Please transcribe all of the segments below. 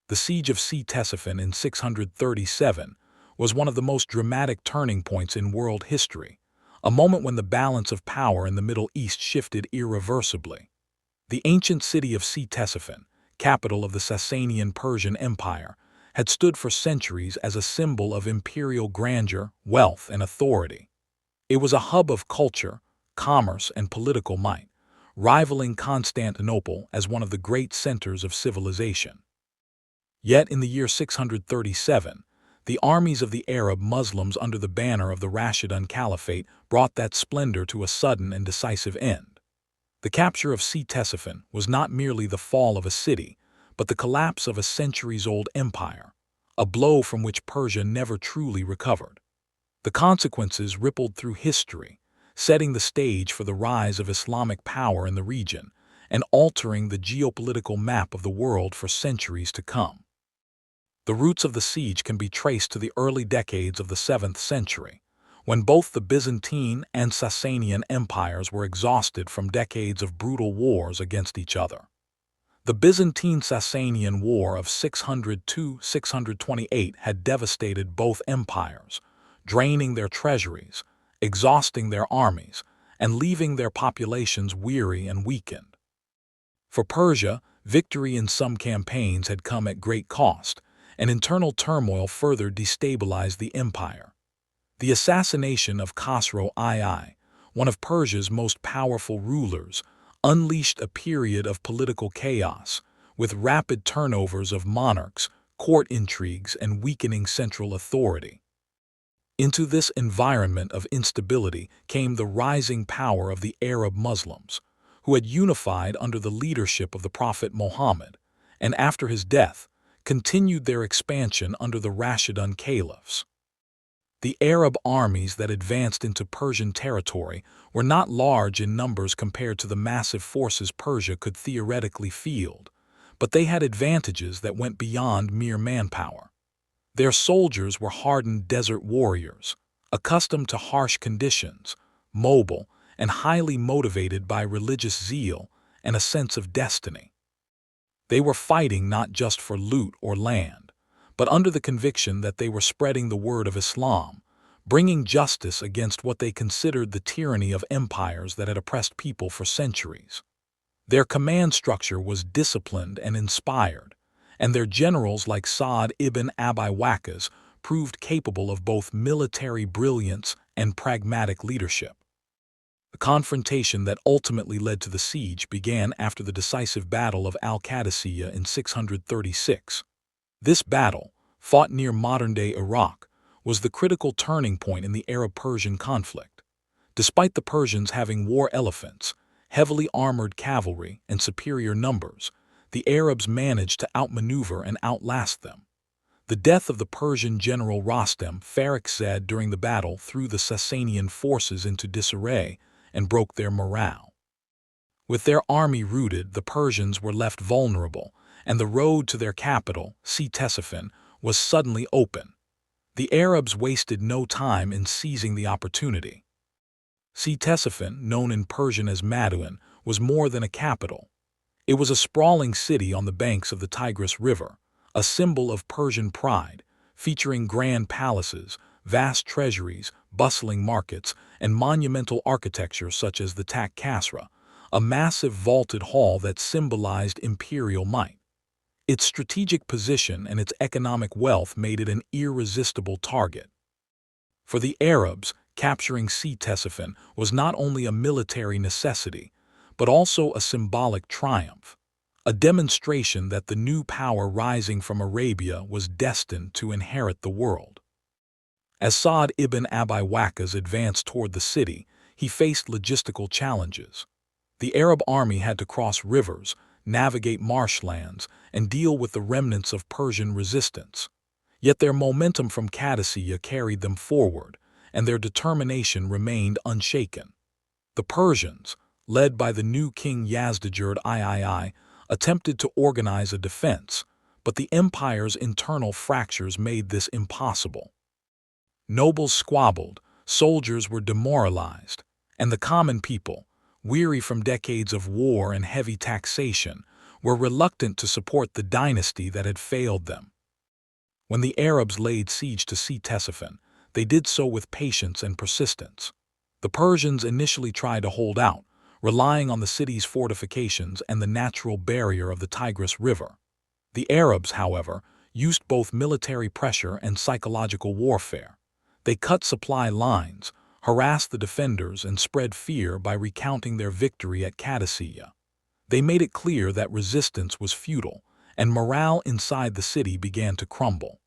The siege of Ctesiphon in 637 was one of the most dramatic turning points in world history, a moment when the balance of power in the Middle East shifted irreversibly. The ancient city of Ctesiphon, capital of the Sasanian Persian Empire, had stood for centuries as a symbol of imperial grandeur, wealth, and authority. It was a hub of culture, commerce, and political might, rivaling Constantinople as one of the great centers of civilization. Yet in the year 637, the armies of the Arab Muslims under the banner of the Rashidun Caliphate brought that splendor to a sudden and decisive end. The capture of Ctesiphon was not merely the fall of a city, but the collapse of a centuries-old empire, a blow from which Persia never truly recovered. The consequences rippled through history, setting the stage for the rise of Islamic power in the region and altering the geopolitical map of the world for centuries to come. The roots of the siege can be traced to the early decades of the 7th century, when both the Byzantine and Sasanian empires were exhausted from decades of brutal wars against each other. The Byzantine-Sasanian War of 602–628 had devastated both empires, draining their treasuries, exhausting their armies, and leaving their populations weary and weakened. For Persia, victory in some campaigns had come at great cost, and internal turmoil further destabilized the empire. The assassination of Khosrow II, one of Persia's most powerful rulers, unleashed a period of political chaos, with rapid turnovers of monarchs, court intrigues, and weakening central authority. Into this environment of instability came the rising power of the Arab Muslims, who had unified under the leadership of the Prophet Muhammad, and after his death, continued their expansion under the Rashidun caliphs. The Arab armies that advanced into Persian territory were not large in numbers compared to the massive forces Persia could theoretically field, but they had advantages that went beyond mere manpower. Their soldiers were hardened desert warriors, accustomed to harsh conditions, mobile, and highly motivated by religious zeal and a sense of destiny. They were fighting not just for loot or land, but under the conviction that they were spreading the word of Islam, bringing justice against what they considered the tyranny of empires that had oppressed people for centuries. Their command structure was disciplined and inspired, and their generals like Sa'd ibn Abi Waqqas proved capable of both military brilliance and pragmatic leadership. The confrontation that ultimately led to the siege began after the decisive Battle of Al-Qadisiyah in 636. This battle, fought near modern-day Iraq, was the critical turning point in the Arab-Persian conflict. Despite the Persians having war elephants, heavily armored cavalry, and superior numbers, the Arabs managed to outmaneuver and outlast them. The death of the Persian general Rostam Farrukhzad during the battle threw the Sasanian forces into disarray and broke their morale. With their army routed, the Persians were left vulnerable, and the road to their capital, Ctesiphon, was suddenly open. The Arabs wasted no time in seizing the opportunity. Ctesiphon, known in Persian as Madain, was more than a capital. It was a sprawling city on the banks of the Tigris River, a symbol of Persian pride, featuring grand palaces, vast treasuries, bustling markets, and monumental architecture such as the Tak Kasra, a massive vaulted hall that symbolized imperial might. Its strategic position and its economic wealth made it an irresistible target. For the Arabs, capturing Ctesiphon was not only a military necessity, but also a symbolic triumph, a demonstration that the new power rising from Arabia was destined to inherit the world. As Sa'd ibn Abi Waqqas advanced toward the city, he faced logistical challenges. The Arab army had to cross rivers, navigate marshlands, and deal with the remnants of Persian resistance. Yet their momentum from Qadisiyah carried them forward, and their determination remained unshaken. The Persians, led by the new king Yazdijerd III, attempted to organize a defense, but the empire's internal fractures made this impossible. Nobles squabbled, soldiers were demoralized, and the common people, weary from decades of war and heavy taxation, were reluctant to support the dynasty that had failed them. When the Arabs laid siege to Ctesiphon, they did so with patience and persistence. The Persians initially tried to hold out, relying on the city's fortifications and the natural barrier of the Tigris River. The Arabs, however, used both military pressure and psychological warfare. They cut supply lines, harassed the defenders, and spread fear by recounting their victory at Qadisiyah. They made it clear that resistance was futile, and morale inside the city began to crumble.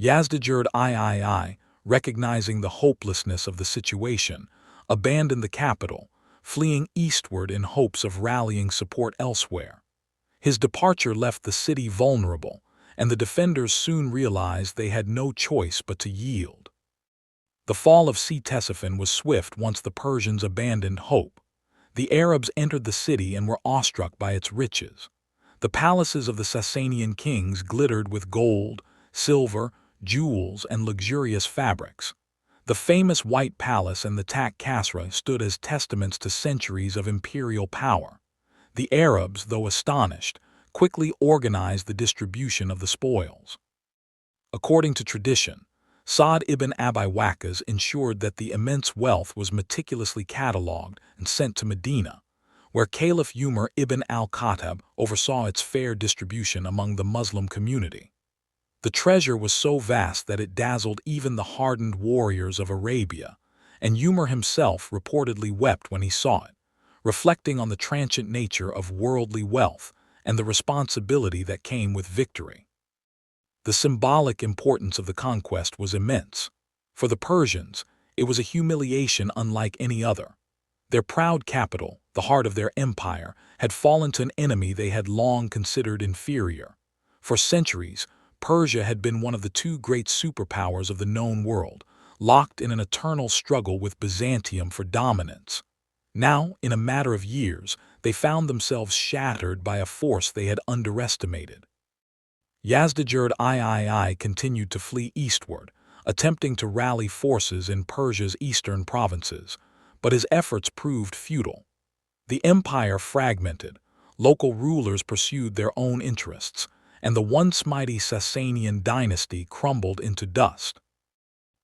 Yazdijerd III, recognizing the hopelessness of the situation, abandoned the capital, fleeing eastward in hopes of rallying support elsewhere. His departure left the city vulnerable, and the defenders soon realized they had no choice but to yield. The fall of Ctesiphon was swift once the Persians abandoned hope. The Arabs entered the city and were awestruck by its riches. The palaces of the Sasanian kings glittered with gold, silver, jewels, and luxurious fabrics. The famous White Palace and the Tak Kasra stood as testaments to centuries of imperial power. The Arabs, though astonished, quickly organized the distribution of the spoils. According to tradition, Sa'd ibn Abi Waqqas ensured that the immense wealth was meticulously catalogued and sent to Medina, where Caliph Umar ibn al-Khattab oversaw its fair distribution among the Muslim community. The treasure was so vast that it dazzled even the hardened warriors of Arabia, and Umar himself reportedly wept when he saw it, reflecting on the transient nature of worldly wealth and the responsibility that came with victory. The symbolic importance of the conquest was immense. For the Persians, it was a humiliation unlike any other. Their proud capital, the heart of their empire, had fallen to an enemy they had long considered inferior. For centuries, Persia had been one of the two great superpowers of the known world, locked in an eternal struggle with Byzantium for dominance. Now, in a matter of years, they found themselves shattered by a force they had underestimated. Yazdijerd III continued to flee eastward, attempting to rally forces in Persia's eastern provinces, but his efforts proved futile. The empire fragmented, local rulers pursued their own interests, and the once mighty Sasanian dynasty crumbled into dust.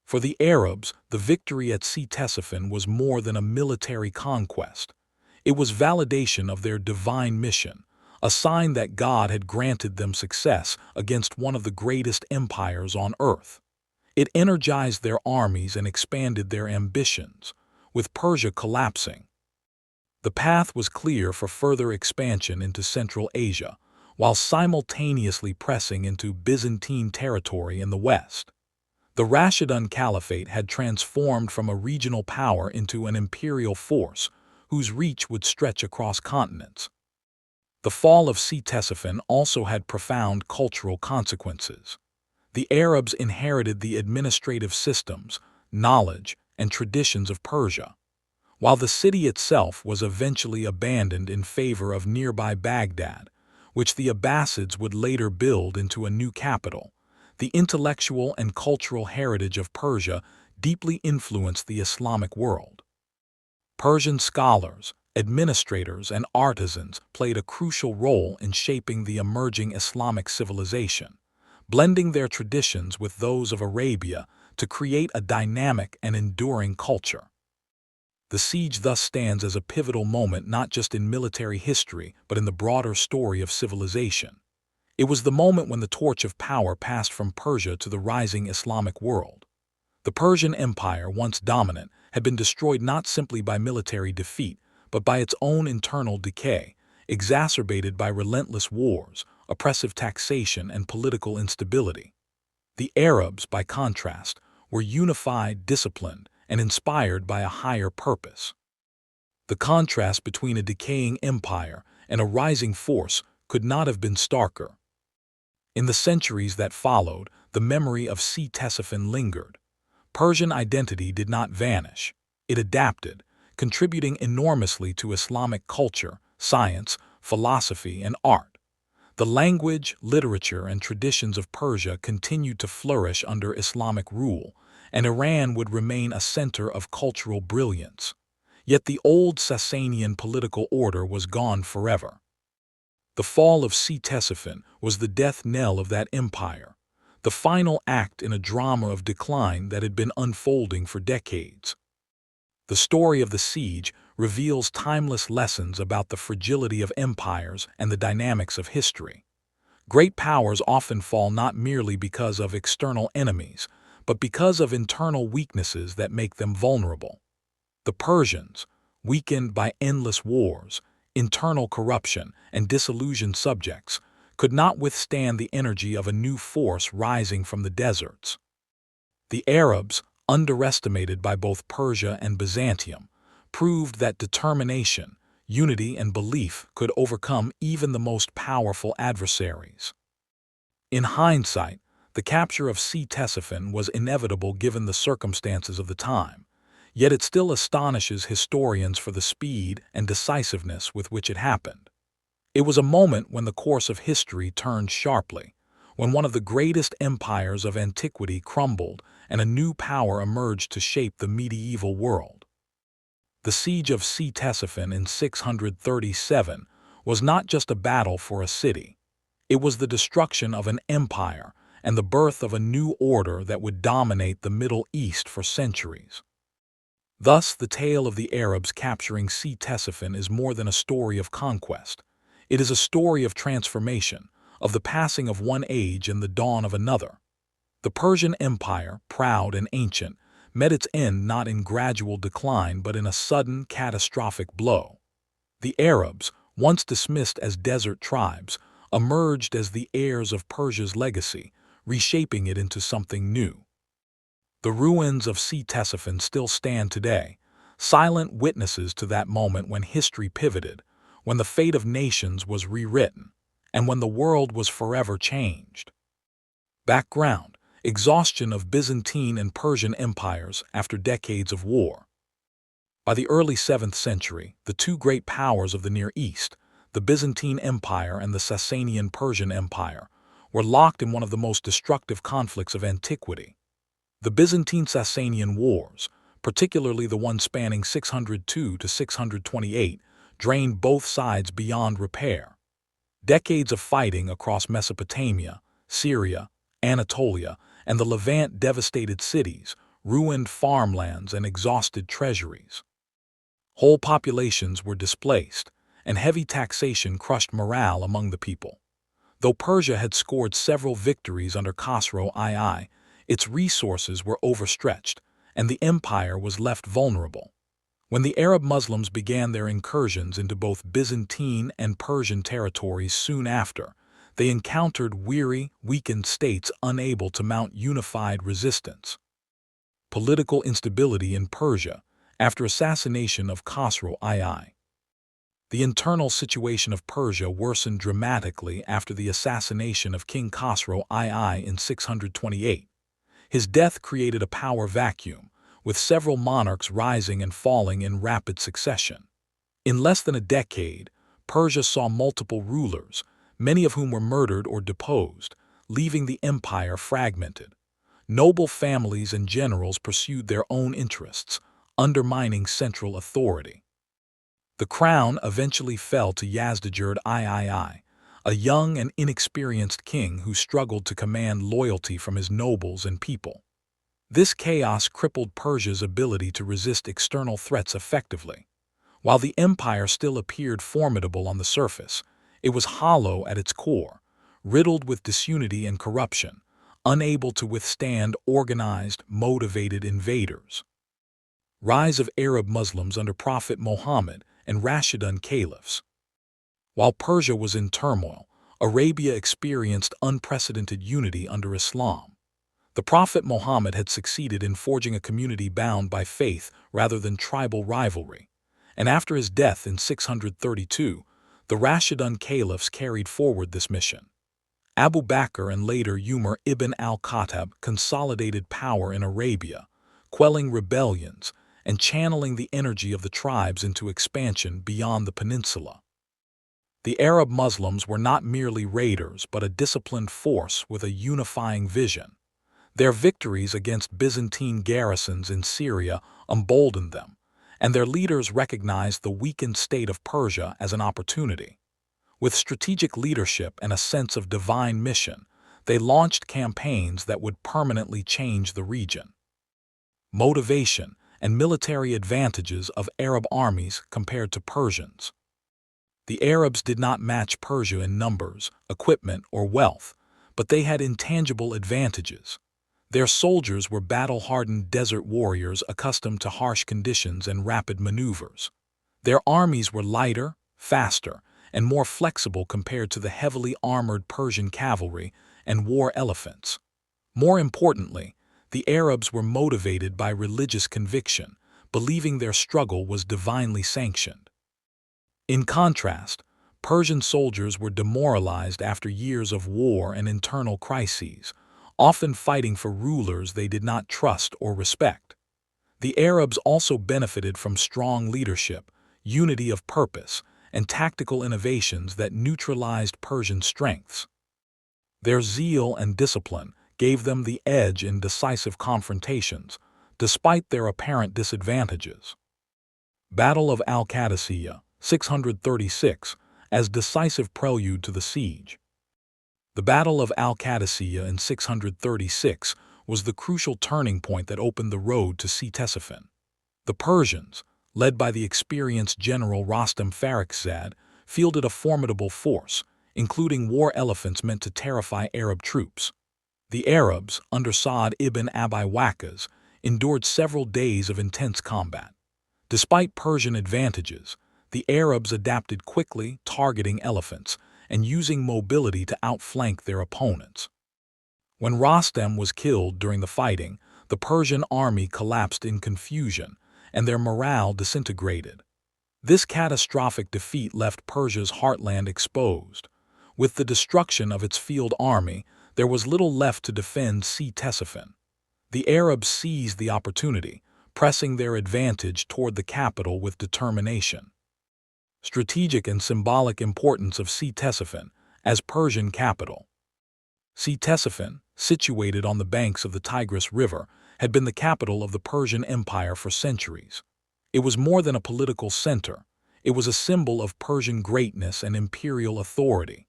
For the Arabs, the victory at Ctesiphon was more than a military conquest. It was validation of their divine mission, a sign that God had granted them success against one of the greatest empires on earth. It energized their armies and expanded their ambitions, with Persia collapsing. The path was clear for further expansion into Central Asia, while simultaneously pressing into Byzantine territory in the west. The Rashidun Caliphate had transformed from a regional power into an imperial force whose reach would stretch across continents. The fall of Ctesiphon also had profound cultural consequences. The Arabs inherited the administrative systems, knowledge, and traditions of Persia, while the city itself was eventually abandoned in favor of nearby Baghdad, which the Abbasids would later build into a new capital. The intellectual and cultural heritage of Persia deeply influenced the Islamic world. Persian scholars, administrators, and artisans played a crucial role in shaping the emerging Islamic civilization, blending their traditions with those of Arabia to create a dynamic and enduring culture. The siege thus stands as a pivotal moment not just in military history but in the broader story of civilization. It was the moment when the torch of power passed from Persia to the rising Islamic world. The Persian Empire, once dominant, had been destroyed not simply by military defeat, but by its own internal decay, exacerbated by relentless wars, oppressive taxation, and political instability. The Arabs, by contrast, were unified, disciplined, and inspired by a higher purpose. The contrast between a decaying empire and a rising force could not have been starker. In the centuries that followed, the memory of Ctesiphon lingered. Persian identity did not vanish. It adapted, contributing enormously to Islamic culture, science, philosophy, and art. The language, literature, and traditions of Persia continued to flourish under Islamic rule, and Iran would remain a center of cultural brilliance. Yet the old Sasanian political order was gone forever. The fall of Ctesiphon was the death knell of that empire, the final act in a drama of decline that had been unfolding for decades. The story of the siege reveals timeless lessons about the fragility of empires and the dynamics of history. Great powers often fall not merely because of external enemies, but because of internal weaknesses that make them vulnerable. The Persians, weakened by endless wars, internal corruption, and disillusioned subjects, could not withstand the energy of a new force rising from the deserts. The Arabs, underestimated by both Persia and Byzantium, proved that determination, unity, and belief could overcome even the most powerful adversaries. In hindsight, the capture of Ctesiphon was inevitable given the circumstances of the time, yet it still astonishes historians for the speed and decisiveness with which it happened. It was a moment when the course of history turned sharply, when one of the greatest empires of antiquity crumbled and a new power emerged to shape the medieval world. The siege of Ctesiphon in 637 was not just a battle for a city. It was the destruction of an empire and the birth of a new order that would dominate the Middle East for centuries. Thus, the tale of the Arabs capturing Ctesiphon is more than a story of conquest. It is a story of transformation, of the passing of one age and the dawn of another. The Persian Empire, proud and ancient, met its end not in gradual decline but in a sudden, catastrophic blow. The Arabs, once dismissed as desert tribes, emerged as the heirs of Persia's legacy, reshaping it into something new. The ruins of Ctesiphon still stand today, silent witnesses to that moment when history pivoted, when the fate of nations was rewritten, and when the world was forever changed. Background: exhaustion of Byzantine and Persian empires after decades of war. By the early 7th century, the two great powers of the Near East, the Byzantine Empire and the Sasanian Persian Empire, were locked in one of the most destructive conflicts of antiquity. The Byzantine-Sasanian Wars, particularly the one spanning 602 to 628, drained both sides beyond repair. Decades of fighting across Mesopotamia, Syria, Anatolia, and the Levant devastated cities, ruined farmlands, and exhausted treasuries. Whole populations were displaced, and heavy taxation crushed morale among the people. Though Persia had scored several victories under Khosrow II, its resources were overstretched, and the empire was left vulnerable. When the Arab Muslims began their incursions into both Byzantine and Persian territories soon after, they encountered weary, weakened states unable to mount unified resistance. Political instability in Persia after assassination of Khosrow II. The internal situation of Persia worsened dramatically after the assassination of King Khosrow II in 628. His death created a power vacuum, with several monarchs rising and falling in rapid succession. In less than a decade, Persia saw multiple rulers, many of whom were murdered or deposed, leaving the empire fragmented. Noble families and generals pursued their own interests, undermining central authority. The crown eventually fell to Yazdijerd III, a young and inexperienced king who struggled to command loyalty from his nobles and people. This chaos crippled Persia's ability to resist external threats effectively. While the empire still appeared formidable on the surface, it was hollow at its core, riddled with disunity and corruption, unable to withstand organized, motivated invaders. Rise of Arab Muslims under Prophet Muhammad and Rashidun caliphs. While Persia was in turmoil, Arabia experienced unprecedented unity under Islam. The Prophet Muhammad had succeeded in forging a community bound by faith rather than tribal rivalry, and after his death in 632, the Rashidun caliphs carried forward this mission. Abu Bakr and later Umar ibn al-Khattab consolidated power in Arabia, quelling rebellions and channeling the energy of the tribes into expansion beyond the peninsula. The Arab Muslims were not merely raiders but a disciplined force with a unifying vision. Their victories against Byzantine garrisons in Syria emboldened them, and their leaders recognized the weakened state of Persia as an opportunity. With strategic leadership and a sense of divine mission, they launched campaigns that would permanently change the region. Motivation and military advantages of Arab armies compared to Persians. The Arabs did not match Persia in numbers, equipment, or wealth, but they had intangible advantages. Their soldiers were battle-hardened desert warriors accustomed to harsh conditions and rapid maneuvers. Their armies were lighter, faster, and more flexible compared to the heavily armored Persian cavalry and war elephants. More importantly, the Arabs were motivated by religious conviction, believing their struggle was divinely sanctioned. In contrast, Persian soldiers were demoralized after years of war and internal crises, often fighting for rulers they did not trust or respect. The Arabs also benefited from strong leadership, unity of purpose, and tactical innovations that neutralized Persian strengths. Their zeal and discipline gave them the edge in decisive confrontations, despite their apparent disadvantages. Battle of Al-Qadisiyah, 636, as decisive prelude to the siege. The Battle of Al-Qadisiyah in 636 was the crucial turning point that opened the road to Ctesiphon. The Persians, led by the experienced general Rostam Farrukhzad, fielded a formidable force, including war elephants meant to terrify Arab troops. The Arabs, under Sa'd ibn Abi Waqqas, endured several days of intense combat. Despite Persian advantages, the Arabs adapted quickly, targeting elephants and using mobility to outflank their opponents. When Rostam was killed during the fighting, the Persian army collapsed in confusion, and their morale disintegrated. This catastrophic defeat left Persia's heartland exposed. With the destruction of its field army, there was little left to defend Ctesiphon. The Arabs seized the opportunity, pressing their advantage toward the capital with determination. Strategic and symbolic importance of Ctesiphon as Persian capital. Ctesiphon, situated on the banks of the Tigris River, had been the capital of the Persian Empire for centuries. It was more than a political center. It was a symbol of Persian greatness and imperial authority.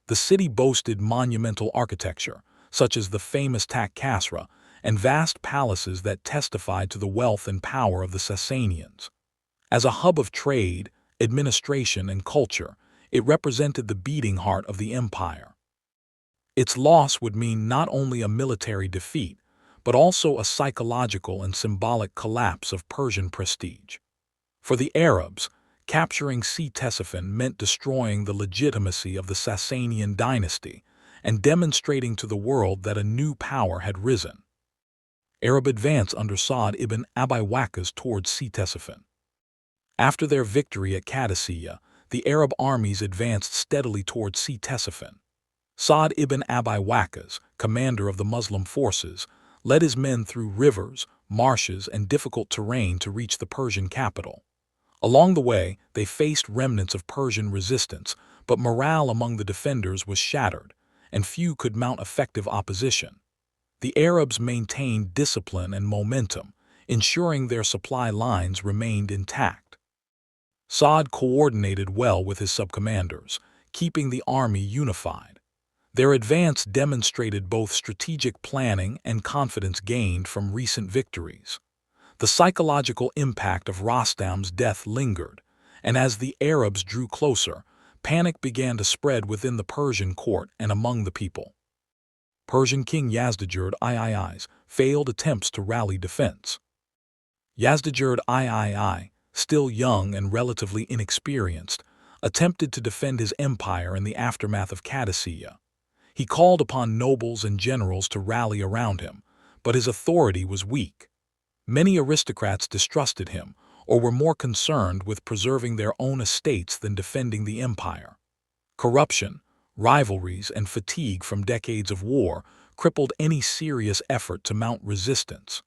The city boasted monumental architecture, such as the famous Tak Kasra, and vast palaces that testified to the wealth and power of the Sasanians. As a hub of trade, administration, and culture, it represented the beating heart of the empire. Its loss would mean not only a military defeat, but also a psychological and symbolic collapse of Persian prestige. For the Arabs, capturing Ctesiphon meant destroying the legitimacy of the Sasanian dynasty and demonstrating to the world that a new power had risen. Arab advance under Sa'd ibn Abi Waqqas towards Ctesiphon. After their victory at Qadisiyah, the Arab armies advanced steadily towards Ctesiphon. Sa'd ibn Abi Waqqas, commander of the Muslim forces, led his men through rivers, marshes, and difficult terrain to reach the Persian capital. Along the way, they faced remnants of Persian resistance, but morale among the defenders was shattered, and few could mount effective opposition. The Arabs maintained discipline and momentum, ensuring their supply lines remained intact. Sa'd coordinated well with his subcommanders, keeping the army unified. Their advance demonstrated both strategic planning and confidence gained from recent victories. The psychological impact of Rostam's death lingered, and as the Arabs drew closer, panic began to spread within the Persian court and among the people. Persian King Yazdijerd III's failed attempts to rally defense. Yazdijerd III, still young and relatively inexperienced, attempted to defend his empire in the aftermath of Qadisiyah. He called upon nobles and generals to rally around him, but his authority was weak. Many aristocrats distrusted him, or were more concerned with preserving their own estates than defending the empire. Corruption, rivalries, and fatigue from decades of war crippled any serious effort to mount resistance.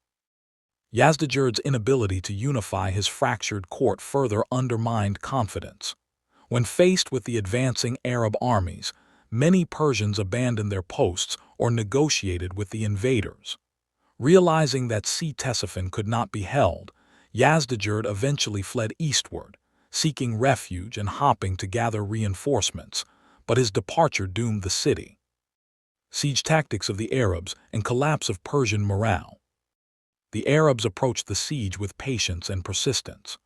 Yazdijerd's inability to unify his fractured court further undermined confidence. When faced with the advancing Arab armies, many Persians abandoned their posts or negotiated with the invaders. Realizing that Ctesiphon could not be held, Yazdijerd eventually fled eastward, seeking refuge and hopping to gather reinforcements, but his departure doomed the city. Siege tactics of the Arabs and collapse of Persian morale. The Arabs approached the siege with patience and persistence.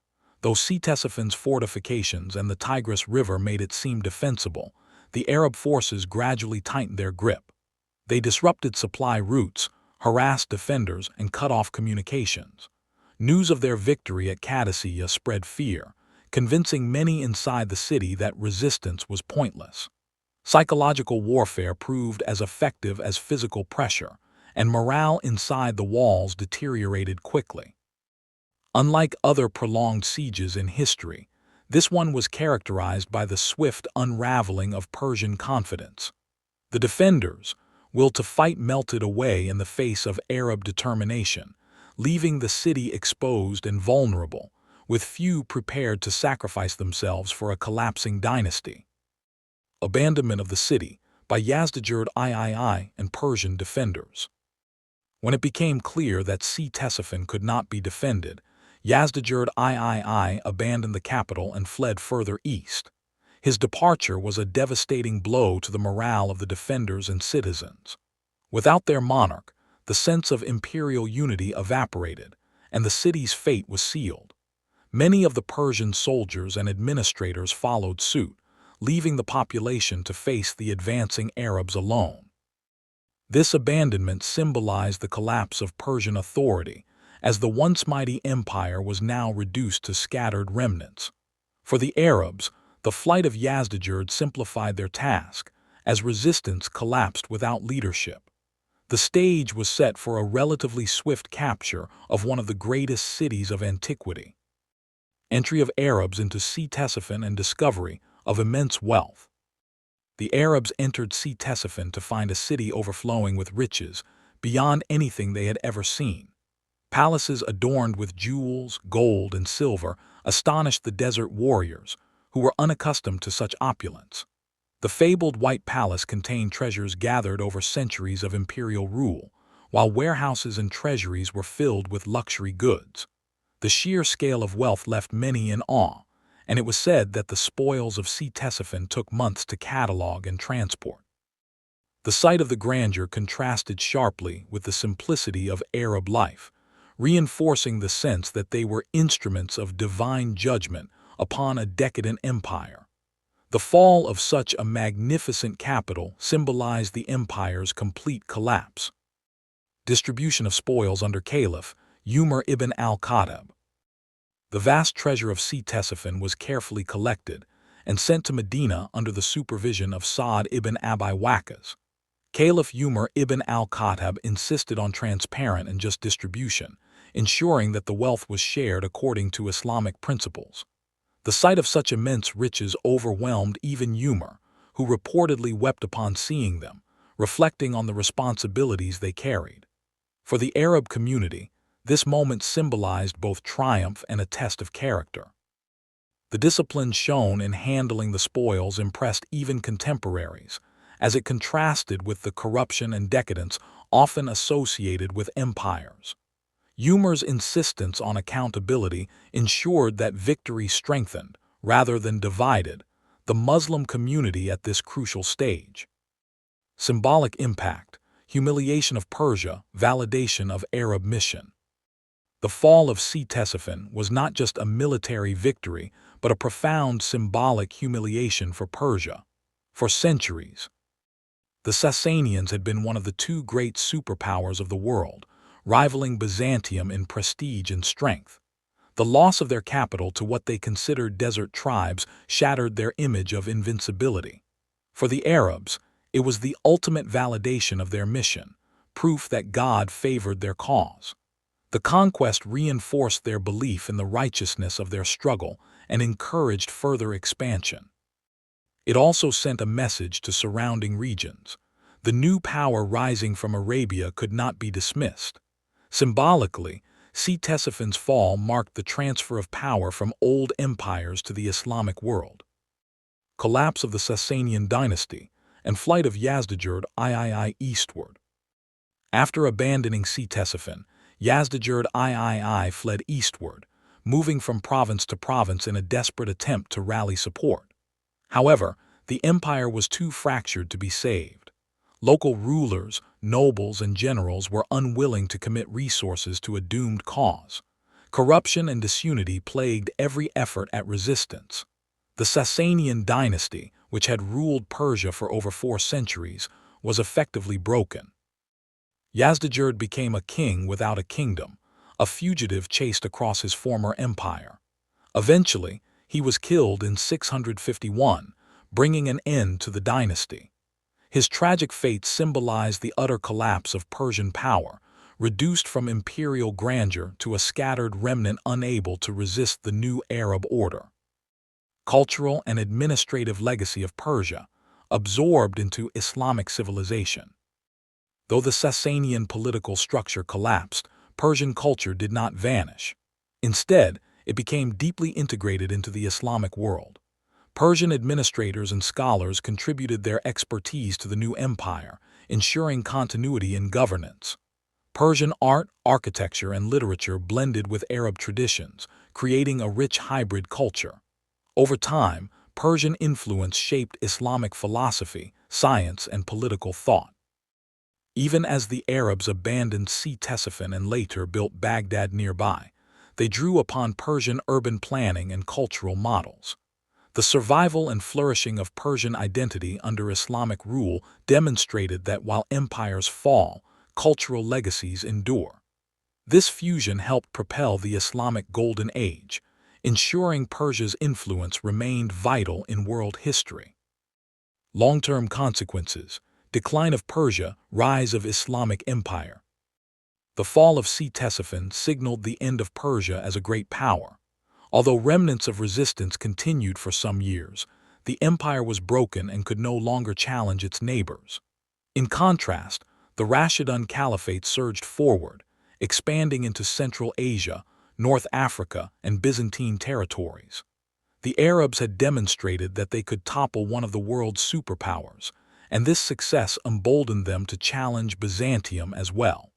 Though Ctesiphone's fortifications and the Tigris River made it seem defensible, the Arab forces gradually tightened their grip. They disrupted supply routes, harassed defenders, and cut off communications. News of their victory at Qadisiyah spread fear, convincing many inside the city that resistance was pointless. Psychological warfare proved as effective as physical pressure, and morale inside the walls deteriorated quickly. Unlike other prolonged sieges in history, this one was characterized by the swift unraveling of Persian confidence. The defenders' will to fight melted away in the face of Arab determination, leaving the city exposed and vulnerable, with few prepared to sacrifice themselves for a collapsing dynasty. Abandonment of the city by Yazdijerd III and Persian defenders. When it became clear that Ctesiphon could not be defended, Yazdijerd III abandoned the capital and fled further east. His departure was a devastating blow to the morale of the defenders and citizens. Without their monarch, the sense of imperial unity evaporated, and the city's fate was sealed. Many of the Persian soldiers and administrators followed suit, leaving the population to face the advancing Arabs alone. This abandonment symbolized the collapse of Persian authority, as the once mighty empire was now reduced to scattered remnants. For the Arabs, the flight of Yazdijerd simplified their task, as resistance collapsed without leadership. The stage was set for a relatively swift capture of one of the greatest cities of antiquity. Entry of Arabs into Ctesiphon and discovery of immense wealth. The Arabs entered Ctesiphon to find a city overflowing with riches beyond anything they had ever seen. Palaces adorned with jewels, gold, and silver astonished the desert warriors, who were unaccustomed to such opulence. The fabled White Palace contained treasures gathered over centuries of imperial rule, while warehouses and treasuries were filled with luxury goods. The sheer scale of wealth left many in awe, and it was said that the spoils of Ctesiphon took months to catalog and transport. The sight of the grandeur contrasted sharply with the simplicity of Arab life, reinforcing the sense that they were instruments of divine judgment upon a decadent empire. The fall of such a magnificent capital symbolized the empire's complete collapse. Distribution of spoils under Caliph Umar ibn al-Khattab. The vast treasure of Ctesiphon was carefully collected and sent to Medina under the supervision of Sa'd ibn Abi Waqqas. Caliph Umar ibn al-Khattab insisted on transparent and just distribution, ensuring that the wealth was shared according to Islamic principles. The sight of such immense riches overwhelmed even Umar, who reportedly wept upon seeing them, reflecting on the responsibilities they carried. For the Arab community, this moment symbolized both triumph and a test of character. The discipline shown in handling the spoils impressed even contemporaries, as it contrasted with the corruption and decadence often associated with empires. Umar's insistence on accountability ensured that victory strengthened, rather than divided, the Muslim community at this crucial stage. Symbolic impact, humiliation of Persia, validation of Arab mission. The fall of Ctesiphon was not just a military victory, but a profound symbolic humiliation for Persia. For centuries, the Sasanians had been one of the two great superpowers of the world, rivaling Byzantium in prestige and strength. The loss of their capital to what they considered desert tribes shattered their image of invincibility. For the Arabs, it was the ultimate validation of their mission, proof that God favored their cause. The conquest reinforced their belief in the righteousness of their struggle and encouraged further expansion. It also sent a message to surrounding regions. The new power rising from Arabia could not be dismissed. Symbolically, Ctesiphon's fall marked the transfer of power from old empires to the Islamic world. Collapse of the Sasanian dynasty and flight of Yazdijerd III eastward. After abandoning Ctesiphon, Yazdijerd III fled eastward, moving from province to province in a desperate attempt to rally support. However, the empire was too fractured to be saved. Local rulers, nobles, and generals were unwilling to commit resources to a doomed cause. Corruption and disunity plagued every effort at resistance. The Sasanian dynasty, which had ruled Persia for over 4 centuries, was effectively broken. Yazdijerd became a king without a kingdom, a fugitive chased across his former empire. Eventually, he was killed in 651, bringing an end to the dynasty. His tragic fate symbolized the utter collapse of Persian power, reduced from imperial grandeur to a scattered remnant unable to resist the new Arab order. Cultural and administrative legacy of Persia, absorbed into Islamic civilization. Though the Sasanian political structure collapsed, Persian culture did not vanish. Instead, it became deeply integrated into the Islamic world. Persian administrators and scholars contributed their expertise to the new empire, ensuring continuity in governance. Persian art, architecture, and literature blended with Arab traditions, creating a rich hybrid culture. Over time, Persian influence shaped Islamic philosophy, science, and political thought. Even as the Arabs abandoned Ctesiphon and later built Baghdad nearby, they drew upon Persian urban planning and cultural models. The survival and flourishing of Persian identity under Islamic rule demonstrated that while empires fall, cultural legacies endure. This fusion helped propel the Islamic Golden Age, ensuring Persia's influence remained vital in world history. Long-term consequences: decline of Persia, rise of Islamic empire. The fall of Ctesiphon signaled the end of Persia as a great power. Although remnants of resistance continued for some years, the empire was broken and could no longer challenge its neighbors. In contrast, the Rashidun Caliphate surged forward, expanding into Central Asia, North Africa, and Byzantine territories. The Arabs had demonstrated that they could topple one of the world's superpowers, and this success emboldened them to challenge Byzantium as well.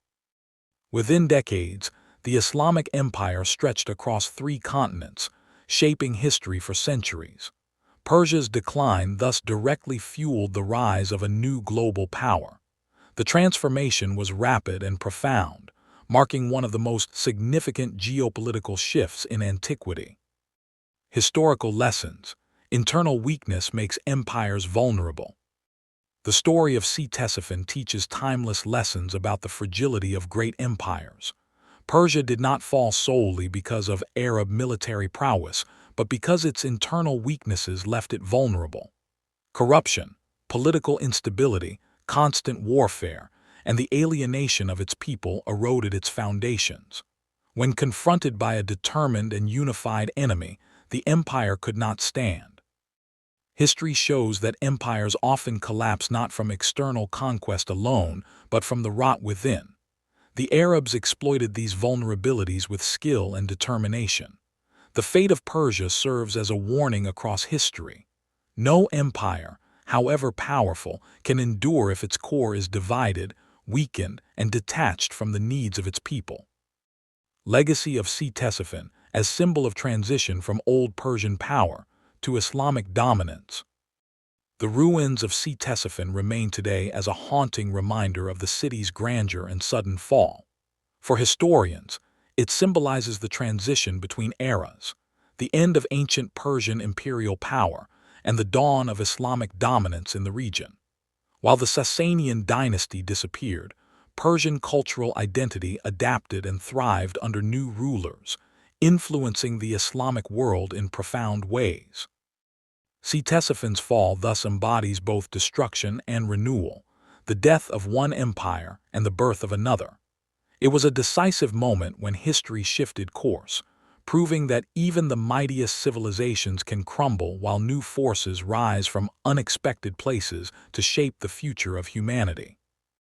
Within decades, the Islamic Empire stretched across 3 continents, shaping history for centuries. Persia's decline thus directly fueled the rise of a new global power. The transformation was rapid and profound, marking one of the most significant geopolitical shifts in antiquity. Historical lessons: internal weakness makes empires vulnerable. The story of Ctesiphon teaches timeless lessons about the fragility of great empires. Persia did not fall solely because of Arab military prowess, but because its internal weaknesses left it vulnerable. Corruption, political instability, constant warfare, and the alienation of its people eroded its foundations. When confronted by a determined and unified enemy, the empire could not stand. History shows that empires often collapse not from external conquest alone, but from the rot within. The Arabs exploited these vulnerabilities with skill and determination. The fate of Persia serves as a warning across history. No empire, however powerful, can endure if its core is divided, weakened, and detached from the needs of its people. Legacy of Ctesiphon as symbol of transition from old Persian power to Islamic dominance. The ruins of Ctesiphon remain today as a haunting reminder of the city's grandeur and sudden fall. For historians, it symbolizes the transition between eras, the end of ancient Persian imperial power and the dawn of Islamic dominance in the region. While the Sasanian dynasty disappeared, Persian cultural identity adapted and thrived under new rulers, influencing the Islamic world in profound ways. Ctesiphon's fall thus embodies both destruction and renewal, the death of one empire and the birth of another. It was a decisive moment when history shifted course, proving that even the mightiest civilizations can crumble while new forces rise from unexpected places to shape the future of humanity.